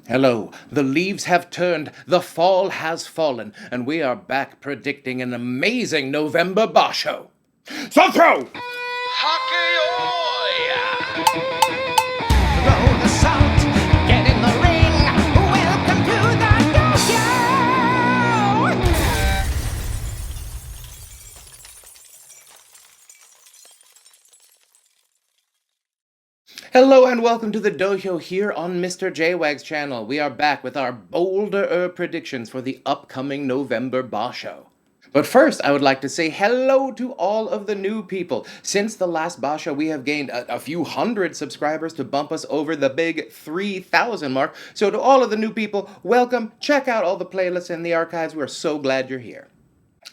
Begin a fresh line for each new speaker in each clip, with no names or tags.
Hello, the leaves have turned, the fall has fallen, and we are back predicting an amazing November basho. So throw!
Throw the salt, get in the ring. Welcome to the Dohyo.
Hello and welcome to the Dohyo here on Mr. JWags channel. We are back with our Boulderer predictions for the upcoming November basho. But first, I would like to say hello to all of the new people. Since the last basho, we have gained a few hundred subscribers to bump us over the big 3,000 mark. So to all of the new people, welcome. Check out all the playlists in the archives. We're so glad you're here.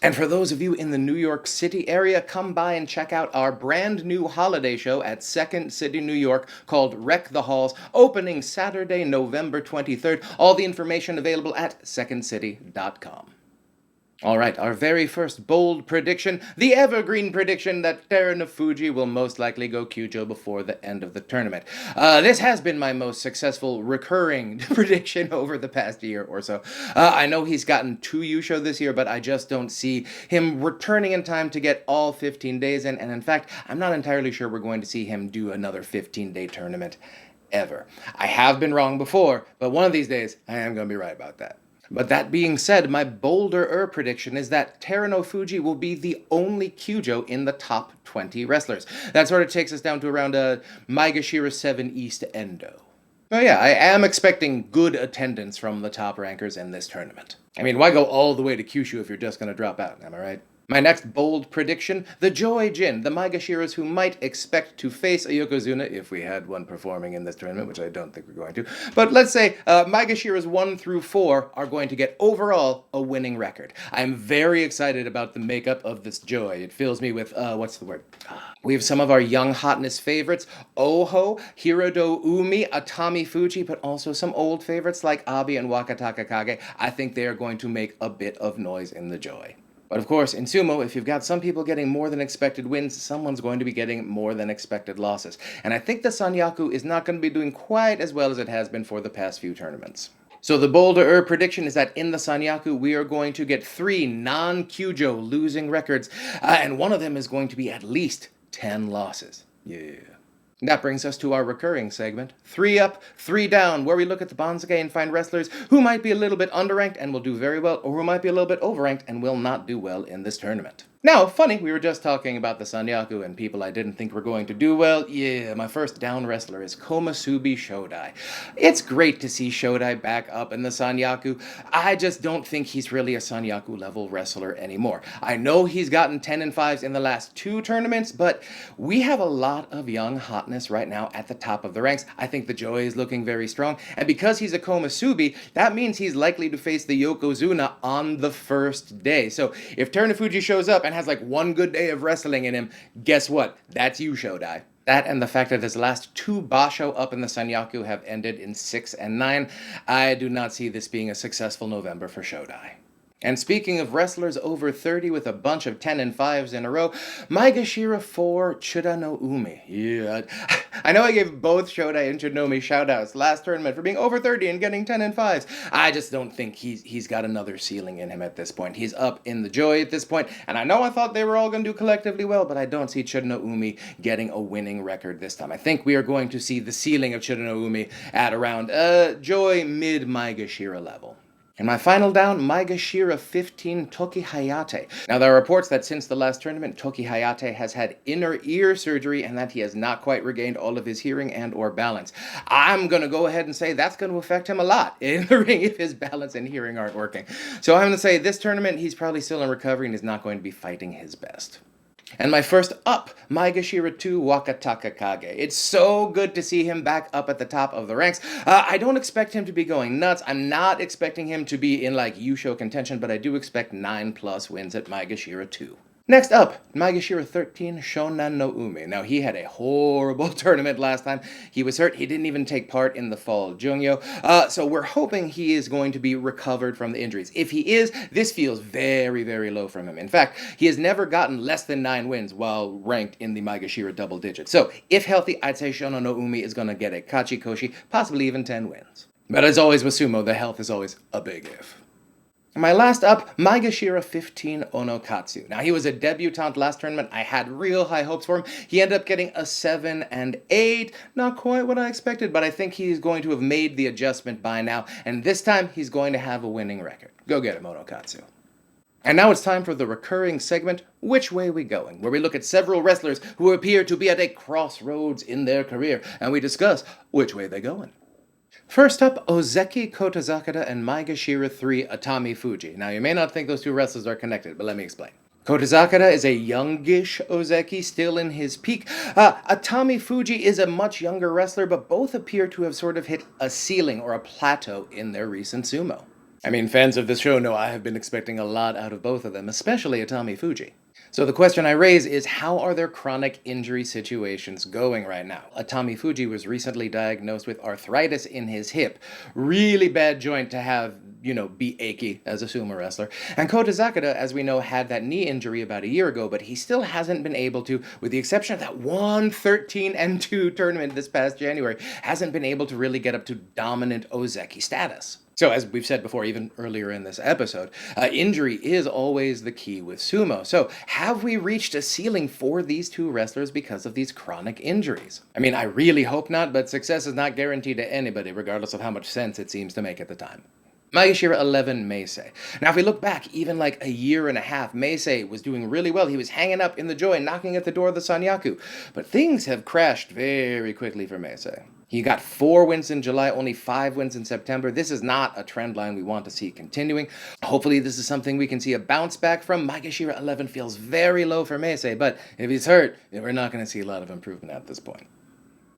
And for those of you in the New York City area, come by and check out our brand new holiday show at Second City, New York, called Wreck the Halls, opening Saturday, November 23rd. All the information available at secondcity.com. All right, our very first bold prediction, the Evergreen Prediction that Atamifuji will most likely go Kyujo before the end of the tournament. This has been my most successful recurring prediction over the past year or so. I know he's gotten 2 Yusho this year, but I just don't see him returning in time to get all 15 days in, and in fact, I'm not entirely sure we're going to see him do another 15-day tournament ever. I have been wrong before, but one of these days, I am going to be right about that. But that being said, my bolder prediction is that Atamifuji will be the only Kyujo in the top 20 wrestlers. That sort of takes us down to around Maegashira 7 East Endo. Oh yeah, I am expecting good attendance from the top rankers in this tournament. I mean, why go all the way to Kyushu if you're just going to drop out, am I right? My next bold prediction, the Joy Jin, the Maegashiras who might expect to face a Yokozuna if we had one performing in this tournament, which I don't think we're going to. But let's say Maegashiras 1 through 4 are going to get overall a winning record. I'm very excited about the makeup of this Joy. It fills me with, we have some of our young hotness favorites, Oho, Hirodo Umi, Atamifuji, but also some old favorites like Abi and Wakataka Kage. I think they are going to make a bit of noise in the Joy. But of course, in Sumo, if you've got some people getting more than expected wins, someone's going to be getting more than expected losses. And I think the Sanyaku is not going to be doing quite as well as it has been for the past few tournaments. So the bolder prediction is that in the Sanyaku, we are going to get 3 non-Kyujo losing records, and one of them is going to be at least 10 losses. Yeah. That brings us to our recurring segment, 3 Up, 3 Down, where we look at the Banzai and find wrestlers who might be a little bit underranked and will do very well, or who might be a little bit overranked and will not do well in this tournament. Now, funny, we were just talking about the Sanyaku and people I didn't think were going to do well. Yeah, my first down wrestler is Komusubi Shodai. It's great to see Shodai back up in the Sanyaku. I just don't think he's really a Sanyaku level wrestler anymore. I know he's gotten 10 and 5s in the last 2 tournaments, but we have a lot of young hotness right now at the top of the ranks. I think the Joy is looking very strong, and because he's a Komusubi, that means he's likely to face the Yokozuna on the first day. So if Atamifuji shows up and has like one good day of wrestling in him, guess what? That's you, Shodai. That and the fact that his last 2 basho up in the Sanyaku have ended in 6 and 9, I do not see this being a successful November for Shodai. And speaking of wrestlers over 30 with a bunch of 10 and 5s in a row, Maegashira 4 Chuda no Umi. Yeah, I know I gave both Shodai and Chunomi shoutouts last tournament for being over 30 and getting 10 and 5s. I just don't think he's got another ceiling in him at this point. He's up in the Joy at this point, and I know I thought they were all going to do collectively well, but I don't see Chuda no Umi getting a winning record this time. I think we are going to see the ceiling of Chuda no Umi at around Joy mid Maegashira level. And my final down, Maegashira 15 Toki Hayate. Now, there are reports that since the last tournament, Toki Hayate has had inner ear surgery and that he has not quite regained all of his hearing and or balance. I'm going to go ahead and say that's going to affect him a lot in the ring if his balance and hearing aren't working. So I'm going to say this tournament, he's probably still in recovery and is not going to be fighting his best. And my first up, Maegashira 2 Wakataka Kage. It's so good to see him back up at the top of the ranks. I don't expect him to be going nuts. I'm not expecting him to be in like Yusho contention, but I do expect 9+ wins at Maegashira 2. Next up, Maegashira 13, Shonan no Umi. Now, he had a horrible tournament last time. He was hurt. He didn't even take part in the fall Jungyo. So we're hoping he is going to be recovered from the injuries. If he is, this feels very, very low from him. In fact, he has never gotten less than 9 wins while ranked in the Maegashira double digits. So if healthy, I'd say Shonan no Umi is going to get a Kachikoshi, possibly even 10 wins. But as always with sumo, the health is always a big if. My last up, Maegashira 15 Onokatsu. Now, he was a debutant last tournament. I had real high hopes for him. He ended up getting a 7 and 8. Not quite what I expected, but I think he's going to have made the adjustment by now. And this time, he's going to have a winning record. Go get him, Onokatsu. And now it's time for the recurring segment, Which Way We Going?, where we look at several wrestlers who appear to be at a crossroads in their career, and we discuss which way they're going. First up, Ozeki, Kotozakura, and Maegashira 3 Atamifuji. Now, you may not think those two wrestlers are connected, but let me explain. Kotozakura is a youngish Ozeki, still in his peak. Atamifuji is a much younger wrestler, but both appear to have sort of hit a ceiling or a plateau in their recent sumo. I mean, fans of this show know I have been expecting a lot out of both of them, especially Atamifuji. So the question I raise is, how are their chronic injury situations going right now? Atamifuji was recently diagnosed with arthritis in his hip. Really bad joint to have, be achy as a sumo wrestler. And Kotozakura, as we know, had that knee injury about a year ago, but he still hasn't been able to, with the exception of that one 13-2 tournament this past January, hasn't been able to really get up to dominant Ozeki status. So, as we've said before, even earlier in this episode, injury is always the key with sumo. So, have we reached a ceiling for these two wrestlers because of these chronic injuries? I mean, I really hope not, but success is not guaranteed to anybody, regardless of how much sense it seems to make at the time. Maegashira 11, Meisei. Now, if we look back even like a year and a half, Meisei was doing really well. He was hanging up in the joy, knocking at the door of the Sanyaku. But things have crashed very quickly for Meisei. He got 4 wins in July, only 5 wins in September. This is not a trend line we want to see continuing. Hopefully this is something we can see a bounce back from. Maegashira 11 feels very low for Meisei, but if he's hurt, we're not going to see a lot of improvement at this point.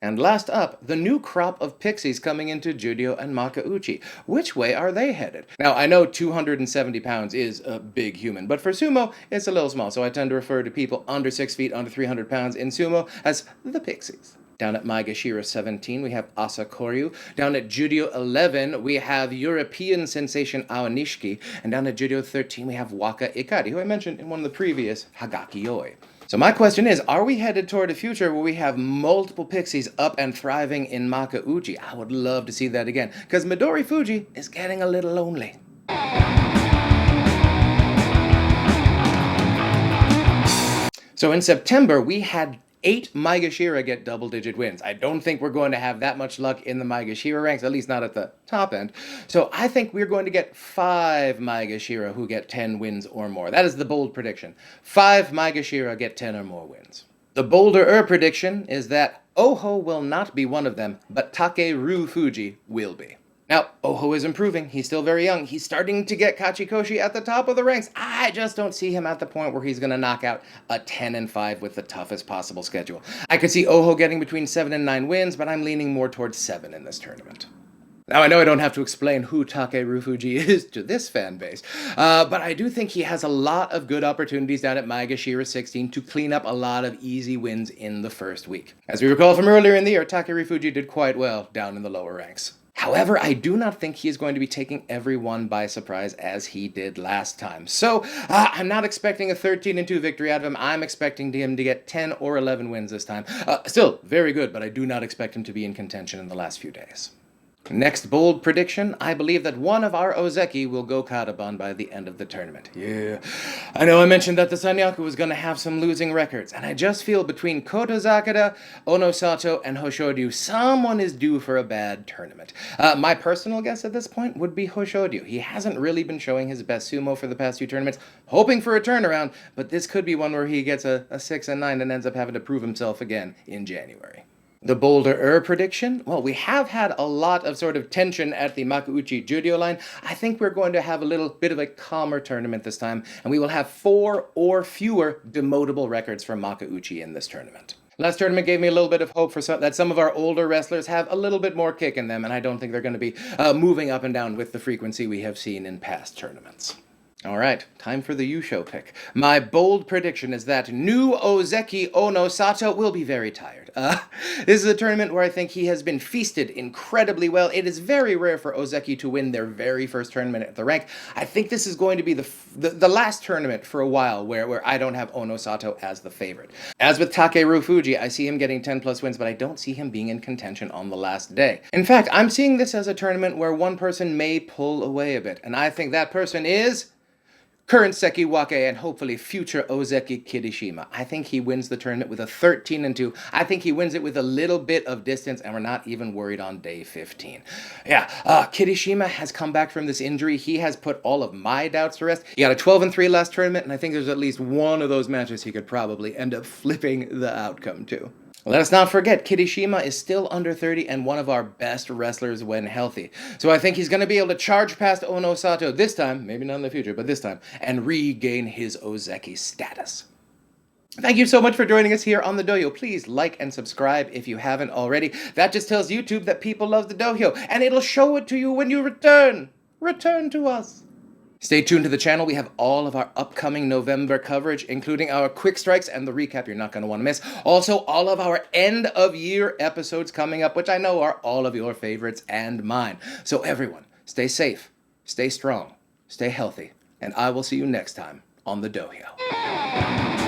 And last up, the new crop of Pixies coming into Judio and Makuuchi. Which way are they headed? Now, I know 270 pounds is a big human, but for sumo, it's a little small, so I tend to refer to people under 6 feet, under 300 pounds in sumo as the Pixies. Down at Maegashira 17, we have Asakoryu. Down at Judio 11, we have European sensation Aonishiki. And down at Judio 13, we have Waka Ikari, who I mentioned in one of the previous Hagaki-oi. So my question is, are we headed toward a future where we have multiple Pixies up and thriving in Makuuchi? I would love to see that again, because Midori Fuji is getting a little lonely. So in September, we had 8 Maegashira get double-digit wins. I don't think we're going to have that much luck in the Maegashira ranks, at least not at the top end. So I think we're going to get 5 Maegashira who get 10 wins or more. That is the bold prediction. 5 Maegashira get 10 or more wins. The bolder prediction is that Oho will not be one of them, but Takeru Fuji will be. Now, Oho is improving. He's still very young. He's starting to get Kachikoshi at the top of the ranks. I just don't see him at the point where he's going to knock out a 10-5 with the toughest possible schedule. I could see Oho getting between 7 and 9 wins, but I'm leaning more towards 7 in this tournament. Now, I know I don't have to explain who Takeru Fuji is to this fan base, but I do think he has a lot of good opportunities down at Maegashira 16 to clean up a lot of easy wins in the first week. As we recall from earlier in the year, Takeru Fuji did quite well down in the lower ranks. However, I do not think he is going to be taking everyone by surprise as he did last time. So, I'm not expecting a 13-2 victory out of him. I'm expecting him to get 10 or 11 wins this time. Still, very good, but I do not expect him to be in contention in the last few days. Next bold prediction, I believe that one of our Ozeki will go Kataban by the end of the tournament. Yeah, I know I mentioned that the Sanyaku was going to have some losing records, and I just feel between Kotozakura, Onosato, and Hoshodyu, someone is due for a bad tournament. My personal guess at this point would be Hoshodyu. He hasn't really been showing his best sumo for the past few tournaments, hoping for a turnaround, but this could be one where he gets a 6 and 9 and ends up having to prove himself again in January. The bolder prediction? Well, we have had a lot of sort of tension at the Makuuchi Judio line. I think we're going to have a little bit of a calmer tournament this time, and we will have 4 or fewer demotable records from Makuuchi in this tournament. Last tournament gave me a little bit of hope that some of our older wrestlers have a little bit more kick in them, and I don't think they're going to be moving up and down with the frequency we have seen in past tournaments. Alright, time for the Yusho pick. My bold prediction is that new Ozeki Onosato will be very tired. This is a tournament where I think he has been feasted incredibly well. It is very rare for Ozeki to win their very first tournament at the rank. I think this is going to be the last tournament for a while where I don't have Onosato as the favorite. As with Takerufuji, I see him getting 10 plus wins, but I don't see him being in contention on the last day. In fact, I'm seeing this as a tournament where one person may pull away a bit, and I think that person is current Sekiwake and hopefully future Ozeki Kirishima. I think he wins the tournament with a 13-2. I think he wins it with a little bit of distance, and we're not even worried on day 15. Yeah, Kirishima has come back from this injury. He has put all of my doubts to rest. He got a 12-3 last tournament, and I think there's at least one of those matches he could probably end up flipping the outcome to. Let us not forget, Kirishima is still under 30 and one of our best wrestlers when healthy. So I think he's going to be able to charge past Onosato this time, maybe not in the future, but this time, and regain his Ozeki status. Thank you so much for joining us here on the Dohyo. Please like and subscribe if you haven't already. That just tells YouTube that people love the Dohyo, and it'll show it to you when you return. Return to us. Stay tuned to the channel. We have all of our upcoming November coverage, including our quick strikes and the recap you're not going to want to miss. Also, all of our end-of-year episodes coming up, which I know are all of your favorites and mine. So everyone, stay safe, stay strong, stay healthy, and I will see you next time on the Dohyo.